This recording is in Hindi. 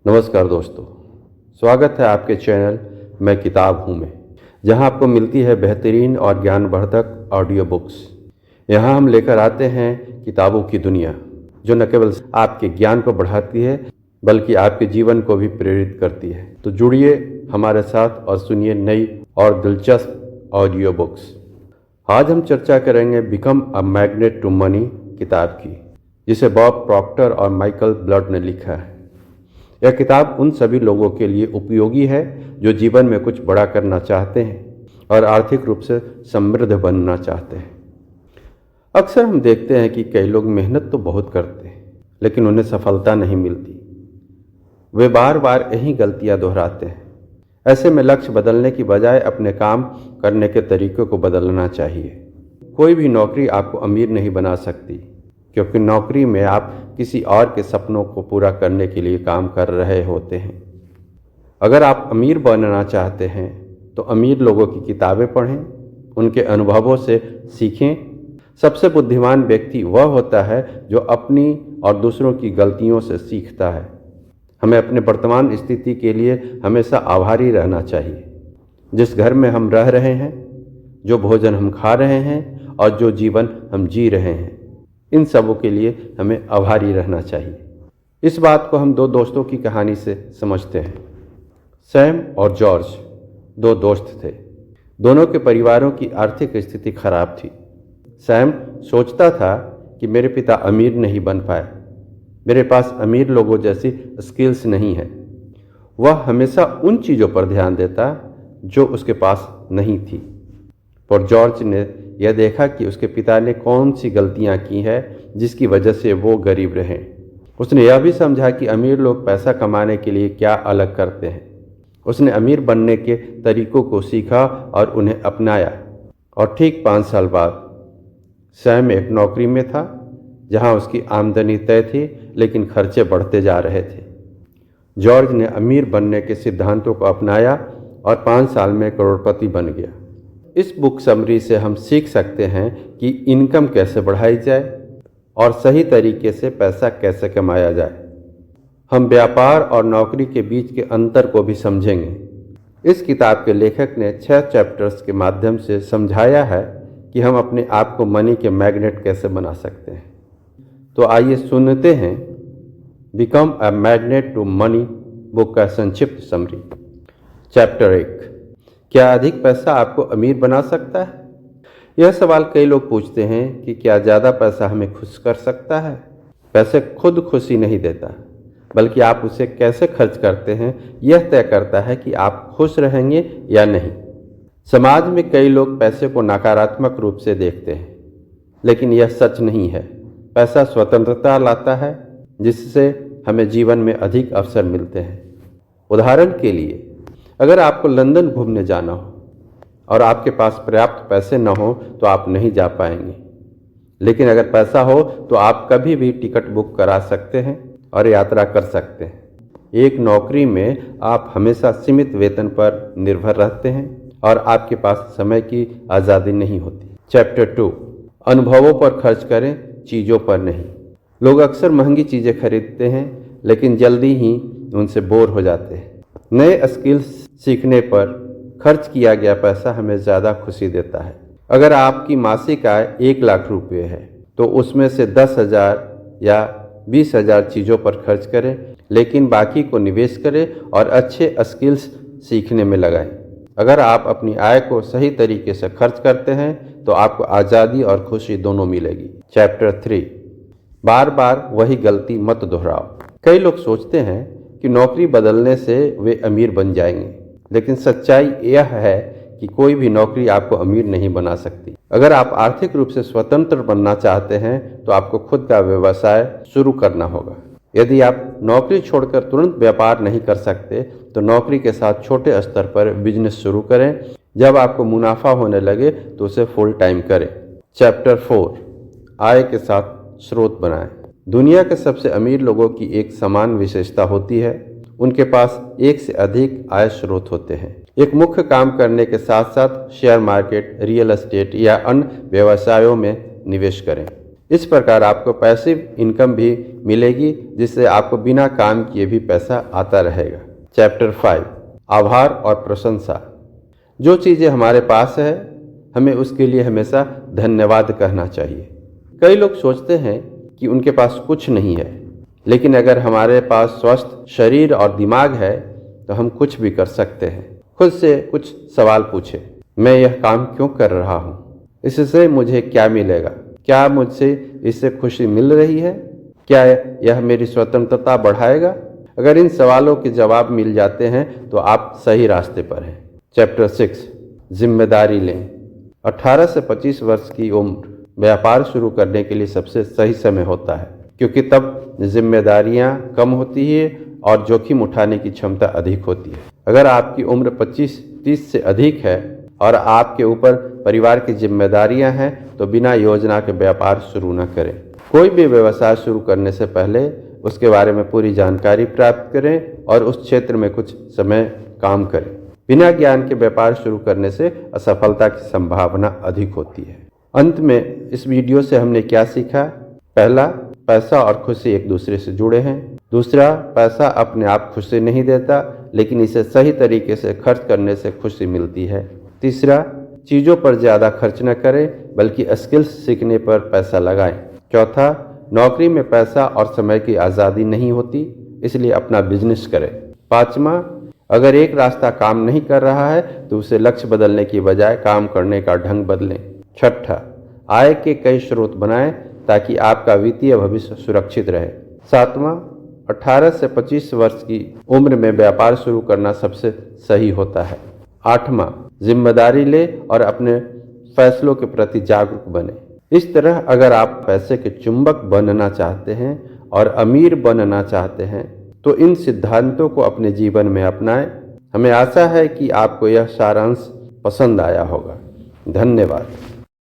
नमस्कार दोस्तों, स्वागत है आपके चैनल मैं किताब हूँ मैं, जहाँ आपको मिलती है बेहतरीन और ज्ञानवर्धक ऑडियो बुक्स। यहाँ हम लेकर आते हैं किताबों की दुनिया, जो न केवल आपके ज्ञान को बढ़ाती है बल्कि आपके जीवन को भी प्रेरित करती है। तो जुड़िए हमारे साथ और सुनिए नई और दिलचस्प ऑडियो बुक्स। आज हम चर्चा करेंगे become a magnet to money किताब की, जिसे बॉब प्रॉक्टर और माइकल ब्लड ने लिखा है। यह किताब उन सभी लोगों के लिए उपयोगी है जो जीवन में कुछ बड़ा करना चाहते हैं और आर्थिक रूप से समृद्ध बनना चाहते हैं। अक्सर हम देखते हैं कि कई लोग मेहनत तो बहुत करते हैं, लेकिन उन्हें सफलता नहीं मिलती। वे बार बार यही गलतियां दोहराते हैं। ऐसे में लक्ष्य बदलने की बजाय अपने काम करने के तरीकों को बदलना चाहिए। कोई भी नौकरी आपको अमीर नहीं बना सकती, क्योंकि नौकरी में आप किसी और के सपनों को पूरा करने के लिए काम कर रहे होते हैं। अगर आप अमीर बनना चाहते हैं तो अमीर लोगों की किताबें पढ़ें, उनके अनुभवों से सीखें। सबसे बुद्धिमान व्यक्ति वह होता है जो अपनी और दूसरों की गलतियों से सीखता है। हमें अपने वर्तमान स्थिति के लिए हमेशा आभारी रहना चाहिए। जिस घर में हम रह रहे हैं, जो भोजन हम खा रहे हैं और जो जीवन हम जी रहे हैं, इन सबों के लिए हमें आभारी रहना चाहिए। इस बात को हम दो दोस्तों की कहानी से समझते हैं। सैम और जॉर्ज दो दोस्त थे। दोनों के परिवारों की आर्थिक स्थिति खराब थी। सैम सोचता था कि मेरे पिता अमीर नहीं बन पाए, मेरे पास अमीर लोगों जैसी स्किल्स नहीं है। वह हमेशा उन चीज़ों पर ध्यान देता जो उसके पास नहीं थी। पर जॉर्ज ने यह देखा कि उसके पिता ने कौन सी गलतियां की है जिसकी वजह से वो गरीब रहे। उसने यह भी समझा कि अमीर लोग पैसा कमाने के लिए क्या अलग करते हैं। उसने अमीर बनने के तरीकों को सीखा और उन्हें अपनाया। और ठीक 5 साल बाद सैम एक नौकरी में था जहां उसकी आमदनी तय थी, लेकिन खर्चे बढ़ते जा रहे थे। जॉर्ज ने अमीर बनने के सिद्धांतों को अपनाया और 5 साल में करोड़पति बन गया। इस बुक समरी से हम सीख सकते हैं कि इनकम कैसे बढ़ाई जाए और सही तरीके से पैसा कैसे कमाया जाए। हम व्यापार और नौकरी के बीच के अंतर को भी समझेंगे। इस किताब के लेखक ने 6 चैप्टर्स के माध्यम से समझाया है कि हम अपने आप को मनी के मैग्नेट कैसे बना सकते हैं। तो आइए सुनते हैं become a magnet to money book का संक्षिप्त समरी। चैप्टर 1, क्या अधिक पैसा आपको अमीर बना सकता है? यह सवाल कई लोग पूछते हैं कि क्या ज़्यादा पैसा हमें खुश कर सकता है? पैसे खुद खुशी नहीं देता, बल्कि आप उसे कैसे खर्च करते हैं यह तय करता है कि आप खुश रहेंगे या नहीं। समाज में कई लोग पैसे को नकारात्मक रूप से देखते हैं, लेकिन यह सच नहीं है। पैसा स्वतंत्रता लाता है, जिससे हमें जीवन में अधिक अवसर मिलते हैं। उदाहरण के लिए, अगर आपको लंदन घूमने जाना हो और आपके पास पर्याप्त पैसे न हो तो आप नहीं जा पाएंगे। लेकिन अगर पैसा हो तो आप कभी भी टिकट बुक करा सकते हैं और यात्रा कर सकते हैं। एक नौकरी में आप हमेशा सीमित वेतन पर निर्भर रहते हैं और आपके पास समय की आज़ादी नहीं होती। चैप्टर 2, अनुभवों पर खर्च करें, चीज़ों पर नहीं। लोग अक्सर महंगी चीज़ें खरीदते हैं, लेकिन जल्दी ही उनसे बोर हो जाते हैं। नए स्किल्स सीखने पर खर्च किया गया पैसा हमें ज़्यादा खुशी देता है। अगर आपकी मासिक आय 1 लाख रुपये है तो उसमें से 10,000 या 20,000 चीज़ों पर खर्च करें, लेकिन बाकी को निवेश करें और अच्छे स्किल्स सीखने में लगाएं। अगर आप अपनी आय को सही तरीके से खर्च करते हैं तो आपको आज़ादी और खुशी दोनों मिलेगी। चैप्टर 3, बार बार वही गलती मत दोहराओ। कई लोग सोचते हैं कि नौकरी बदलने से वे अमीर बन जाएंगे, लेकिन सच्चाई यह है कि कोई भी नौकरी आपको अमीर नहीं बना सकती। अगर आप आर्थिक रूप से स्वतंत्र बनना चाहते हैं तो आपको खुद का व्यवसाय शुरू करना होगा। यदि आप नौकरी छोड़कर तुरंत व्यापार नहीं कर सकते तो नौकरी के साथ छोटे स्तर पर बिजनेस शुरू करें। जब आपको मुनाफा होने लगे तो उसे फुल टाइम करें। चैप्टर 4, आय के साथ स्रोत बनाएं। दुनिया के सबसे अमीर लोगों की एक समान विशेषता होती है, उनके पास एक से अधिक आय स्रोत होते हैं। एक मुख्य काम करने के साथ साथ शेयर मार्केट, रियल एस्टेट या अन्य व्यवसायों में निवेश करें। इस प्रकार आपको पैसिव इनकम भी मिलेगी, जिससे आपको बिना काम किए भी पैसा आता रहेगा। चैप्टर 5, आभार और प्रशंसा। जो चीज़ें हमारे पास है, हमें उसके लिए हमेशा धन्यवाद कहना चाहिए। कई लोग सोचते हैं कि उनके पास कुछ नहीं है, लेकिन अगर हमारे पास स्वस्थ शरीर और दिमाग है तो हम कुछ भी कर सकते हैं। खुद से कुछ सवाल पूछें, मैं यह काम क्यों कर रहा हूँ? इससे मुझे क्या मिलेगा? क्या मुझसे इससे खुशी मिल रही है? क्या यह मेरी स्वतंत्रता बढ़ाएगा? अगर इन सवालों के जवाब मिल जाते हैं तो आप सही रास्ते पर हैं। चैप्टर 6, जिम्मेदारी लें। 18 से 25 वर्ष की उम्र व्यापार शुरू करने के लिए सबसे सही समय होता है, क्योंकि तब जिम्मेदारियां कम होती है और जोखिम उठाने की क्षमता अधिक होती है। अगर आपकी उम्र 25-30 से अधिक है और आपके ऊपर परिवार की जिम्मेदारियां हैं तो बिना योजना के व्यापार शुरू न करें। कोई भी व्यवसाय शुरू करने से पहले उसके बारे में पूरी जानकारी प्राप्त करें और उस क्षेत्र में कुछ समय काम करें। बिना ज्ञान के व्यापार शुरू करने से असफलता की संभावना अधिक होती है। अंत में इस वीडियो से हमने क्या सीखा? पहला, पैसा और खुशी एक दूसरे से जुड़े हैं। दूसरा, पैसा अपने आप खुशी नहीं देता, लेकिन इसे सही तरीके से खर्च करने से खुशी मिलती है। तीसरा, चीज़ों पर ज़्यादा खर्च न करें, बल्कि स्किल्स सीखने पर पैसा लगाएं। चौथा, नौकरी में पैसा और समय की आज़ादी नहीं होती, इसलिए अपना बिजनेस करें। पाँचवा, अगर एक रास्ता काम नहीं कर रहा है तो उसे लक्ष्य बदलने की बजाय काम करने का ढंग बदलें। छठा, आय के कई स्रोत बनाएं ताकि आपका वित्तीय भविष्य सुरक्षित रहे। सातवां, 18 से 25 वर्ष की उम्र में व्यापार शुरू करना सबसे सही होता है। आठवां, जिम्मेदारी ले और अपने फैसलों के प्रति जागरूक बने। इस तरह अगर आप पैसे के चुंबक बनना चाहते हैं और अमीर बनना चाहते हैं तो इन सिद्धांतों को अपने जीवन में अपनाएं। हमें आशा है कि आपको यह सारांश पसंद आया होगा। धन्यवाद।